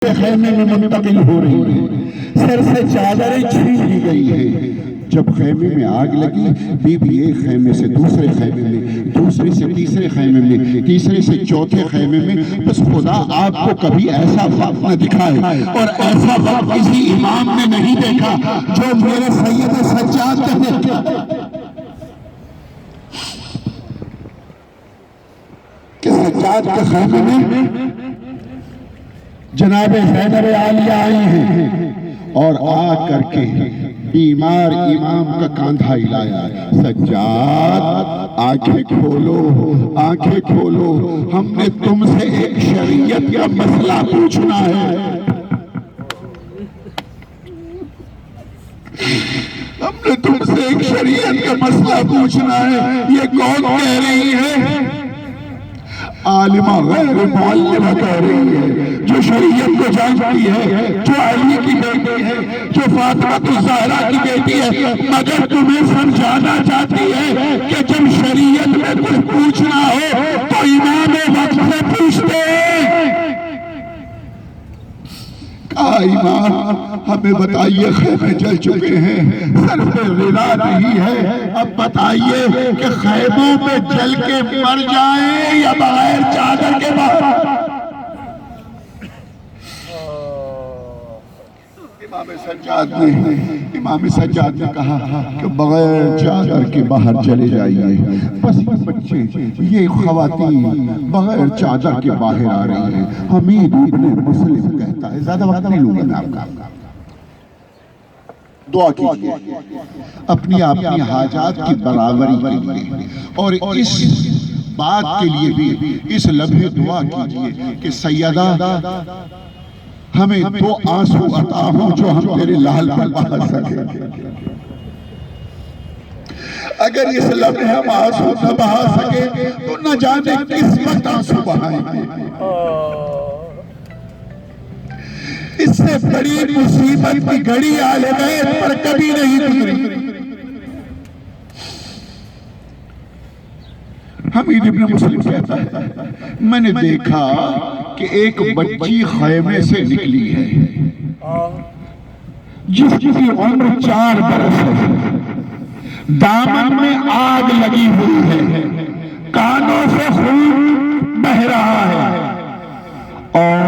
خیمے میں منتقل ہو رہی ہے، سر سے چادریں چھین لی گئی ہیں۔ جب خیمے میں آگ لگی، بی بی ایک خیمے سے دوسرے خیمے میں، دوسرے سے تیسرے خیمے میں، تیسرے سے چوتھے خیمے میں، بس خدا آپ کو کبھی ایسا وقت نہ دکھائے اور ایسا وقت کسی امام نے نہیں دیکھا جو میرے سید سجاد نے دیکھا کہ سجاد کے خیمے میں جناب زینب عالیہ آئی ہیں اور آ کر کے بیمار امام کا کاندھا ہلایا، سجاد آنکھیں کھولو، آنکھیں کھولو، ہم نے تم سے ایک شریعت کا مسئلہ پوچھنا ہے، ہم نے تم سے ایک شریعت کا مسئلہ پوچھنا ہے۔ یہ کون کہہ رہی ہے؟ عالمہ غیر معلمہ کہہ رہی ہے، جو شریعت کو جانتی ہے، جو علی کی بیٹی ہے، جو فاطمہ الزہرا کی بیٹی ہے، مگر تمہیں سمجھانا چاہتی ہے کہ جب شریعت میں کچھ پوچھنا ہو تو امام وقت سے پوچھتے ہیں۔ کہا امام ہمیں بتائیے، خیمے جل چکے ہیں، سر پہ غلا نہیں ہے، اب بتائیے کہ خیموں میں جل کے مر جائیں یا بغیر چادر کے باہر؟ امام سجاد نے کہا کہ بغیر چادر کے باہر چلے جائیے۔ بس یہ بچے، یہ خواتین بغیر چادر کے باہر آ رہی ہیں۔ حمید ابن مسلم کہتا ہے، زیادہ وقت نہیں لوں گا آپ کا، دعا کیجئے اپنی حاجات کی برابری کے لیے، اور اس بات کے لیے بھی اس لمحے دعا کیجئے کہ سیدہ ہمیں دو آنسو عطا ہوں جو ہم تیرے لال پر بہا سکیں۔ اگر اس لمحے ہم آنسو نہ بہا سکیں تو نہ جانے کس وقت آنسو بہائیں گے۔ اس سے بڑی مصیبت کی گھڑی آل بیت پر کبھی نہیں گزری۔ حمید ابن مسلم کہتا ہے، میں نے دیکھا کہ ایک بچی خیمے سے نکلی ہے جس کی عمر 4 برس ہے، دامن میں آگ لگی ہوئی ہے، کانوں سے خون بہہ رہا ہے اور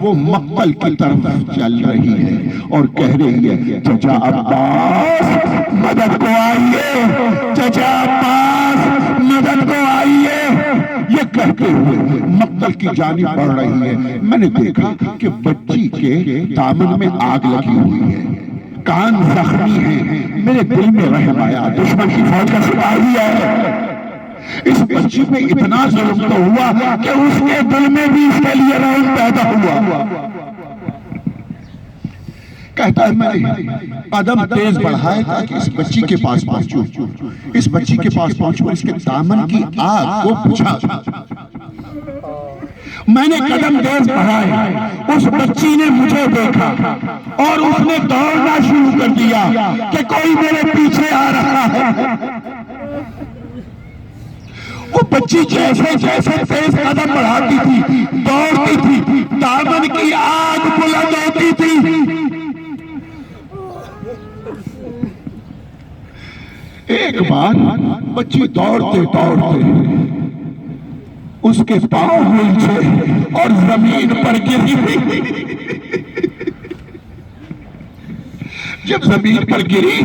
وہ مقتل کی طرف چل رہی ہے اور کہہ رہی ہے چچا عباس مدد کو آئیے، چچا عباس مدد کو آئیے، یہ کہتے ہوئے مقتل کی جانب بڑھ رہی ہے۔ میں نے دیکھا کہ بچی کے دامن میں آگ لگی ہوئی ہے، کان زخمی ہیں، میرے دل میں رحم آیا، دشمن کی فوج کا سپاہی ہے، اس بچی پہ اتنا ظلم تو ہوا کہ اس کے دل میں بھی اس کے لیے رحم پیدا ہوا۔ کہتا ہے میں نے قدم تیز بڑھائے تاکہ اس بچی کے پاس پہنچوں، اس بچی کے پاس پہنچوں، اس کے دامن کی آگ کو بجھا۔ میں نے قدم تیز بڑھائے، اس بچی نے مجھے دیکھا اور اس نے دوڑنا شروع کر دیا کہ کوئی میرے پیچھے آ رہا ہے۔ وہ بچی جیسے جیسے تیز قدم بڑھاتی تھی، دوڑتی تھی، دامن کی آگ بلند ہوتی تھی۔ ایک بار بچی دوڑتے دوڑتے اس کے پاؤں ملچے اور زمین پر گری۔ جب زمین پر گری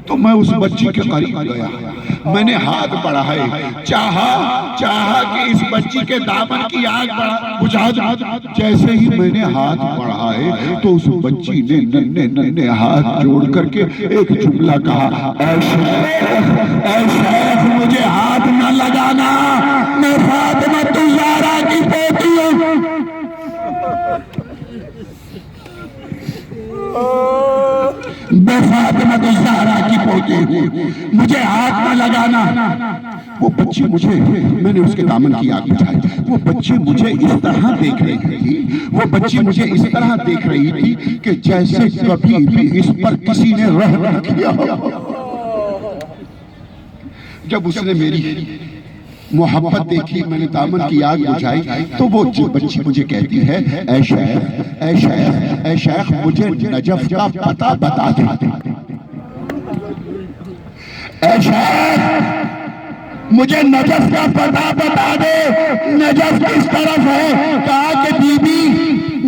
تو میں اس بچی کے قریب گیا، میں نے ہاتھ بڑھائے، چاہا کہ اس بچی کے دامن کی آگ بجھا دوں۔ جیسے ہی میں نے ہاتھ بڑھائے تو اس بچی نے ننھے ہاتھ جوڑ کر کے ایک جملہ کہا، اے شیخ مجھے ہاتھ نہ لگانا، میں فاطمہ الزہرا کی بیٹی ہوں۔ میں فاطمہ الزہرا کی پوتی ہوں، مجھے ہاتھ نہ لگانا۔ وہ بچی مجھے، میں نے اس کے دامن کی آگ بجھائی، وہ بچی مجھے اس طرح دیکھ رہی تھی، وہ بچی مجھے اس طرح دیکھ رہی تھی کہ جیسے کبھی بھی اس پر کسی نے رحم نہ کیا۔ جب اس نے میری محبت دیکھی، میں نے دامن کی آگ بجھائی تو وہ بچی مجھے کہتی ہے اے شیخ اے شیخ اے شیخ مجھے نجف کا پتہ بتا دے، اے شیخ مجھے نجف کا پتہ بتا دے، نجف کس طرف ہے؟ کہا کہ بی بی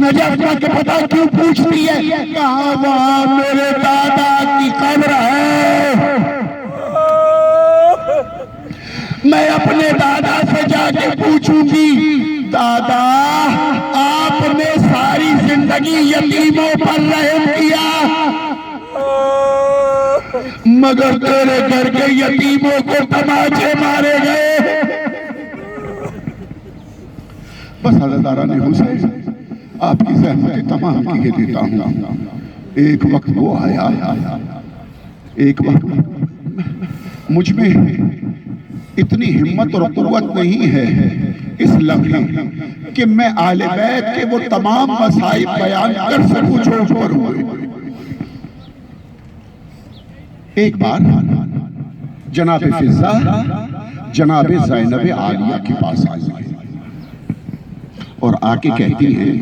نجف کا پتہ کیوں پوچھتی ہے؟ کہا وہاں میرے دادا کی قبر ہے، میں اپنے دادا سے جا کے پوچھوں گی دادا آپ نے ساری زندگی یتیموں پر رحم کیا مگر تیرے گھر کے یتیموں کو تماچے مارے گئے۔ بس حضرت آران حسین آپ کی زحمت تمام کیے دیتا ہوں۔ ایک وقت وہ آیا، ایک وقت مجھ میں اتنی ہمت اور قوت نہیں ہے اس لمحے کہ میں آل بیت کے وہ تمام مسائل بیان کر سکوں جو اوپر ہوئے۔ ایک بار جناب فضہ جناب زینب عالیہ کے پاس آئی اور آ کے کہتی ہیں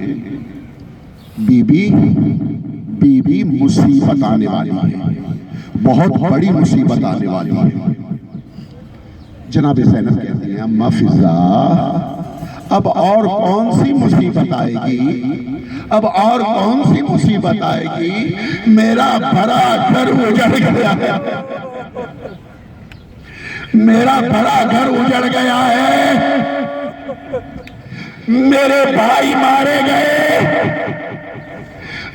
بی بی مصیبت آنے والی ہے، بہت بڑی مصیبت آنے والی ہے۔ جناب زینب کہتی ہیں اماں فضہ اب اور کون سی مصیبت آئے گی، اب اور کون سی مصیبت آئے گی، میرا بھرا گھر اجڑ گیا ہے، میرا بھرا گھر اجڑ گیا ہے، میرے بھائی مارے گئے،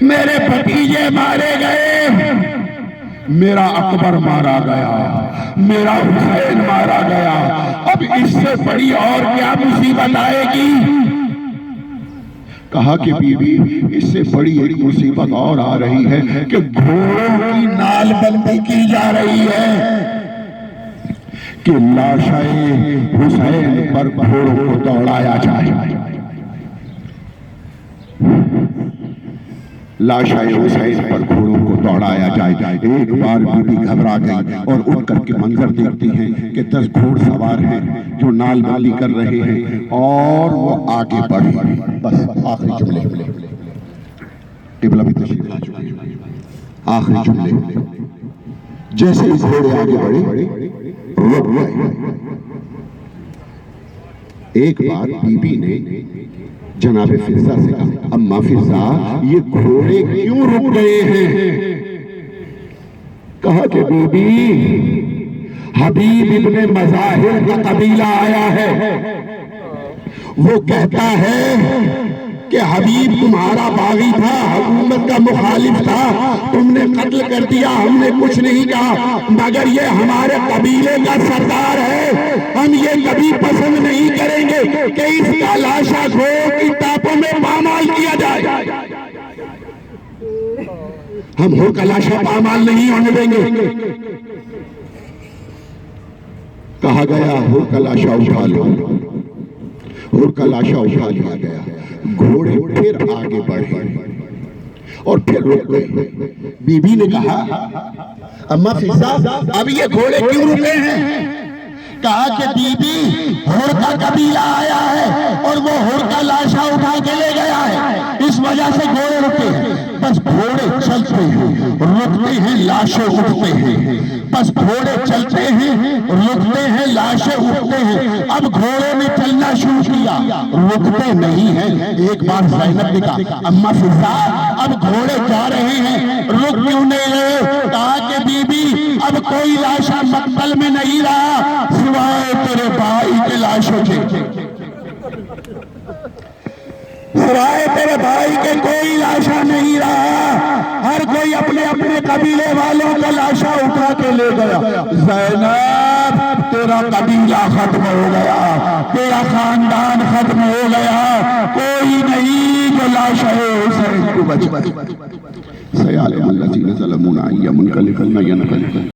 میرے بھتیجے مارے گئے، میرا اکبر مارا گیا، میرا حسین مارا گیا، اب اس سے بڑی اور کیا مصیبت آئے گی؟ کہا کہ بی بی اس سے بڑی ایک مصیبت اور آ رہی ہے کہ گھوڑوں کی نال بندی کی جا رہی ہے کہ لاشِ حسین پر گھوڑوں کو دوڑایا جائے، لاشِ حسین پر گھوڑوں کو دوڑایا جائے۔ ایک بار بی بی گھبرا گئی اور اٹھ کر کے منظر دیکھتی ہیں کہ 10 گھوڑ سوار ہیں جو نال بندی کر رہے ہیں اور وہ آگے بڑھے۔ بس آخری جملے قبلہ بھی تشریف لا چکے ہیں، آخری جملے جیسے اس گھوڑے آگے بڑھے رک گئے۔ ایک بار بی بی نے جناب فضہ سے کہا اماں فضہ یہ گھوڑے کیوں رک گئے ہیں؟ کہا کہ بی بی حبیب ابن مظاہر کا قبیلہ آیا ہے، وہ کہتا ہے کہ حبیب تمہارا باغی تھا، حکومت کا مخالف تھا، تم نے قتل کر دیا، ہم نے کچھ نہیں کہا، مگر یہ ہمارے قبیلے کا سردار ہے، ہم یہ کبھی پسند نہیں کریں گے کہ اس کا لاشا گھوڑوں کی ٹاپوں میں پامال کیا جائے، ہم ہو کا لاشا پامال نہیں ہونے دیں گے۔ کہا گیا ہو کا لاشا اٹھا لو، ہو کا لاشا اٹھا لیا گیا، گھوڑے پھر آگے بڑھے اور پھر رک گئے۔ بی بی نے کہا اماں فضہ اب یہ گھوڑے کیوں رکے ہیں؟ کہا کہ بی بی ہور کا قبیلہ آیا ہے اور وہ ہور کا لاشا اٹھا کے لے گیا ہے، اس وجہ سے گھوڑے رکے ہیں۔ بس گھوڑے چلتے ہیں رکتے ہیں، لاشیں اٹھتے ہیں، بس گھوڑے چلتے ہیں رکتے ہیں، لاشیں اٹھتے ہیں۔ اب گھوڑوں نے چلنا شروع کیا، رکتے نہیں ہیں۔ ایک بار زینب نے کہا اماں فضہ اب گھوڑے جا رہے ہیں، رک کیوں نہیں رہے؟ کہا کہ بی بی اب کوئی لاشا مقتل میں نہیں رہا سوائے تیرے بھائی کے لاشوں کے، سوائے تیرے بھائی کے کوئی لاشا نہیں رہا، ہر کوئی اپنے اپنے قبیلے والوں کا لاشا اٹھا کے لے گیا۔ زینب تیرا قبیلہ ختم ہو گیا، تیرا خاندان ختم ہو گیا، کوئی نہیں جو لاشا حسین کو بچ سیال الذین ظلموا منکلفن ینقلب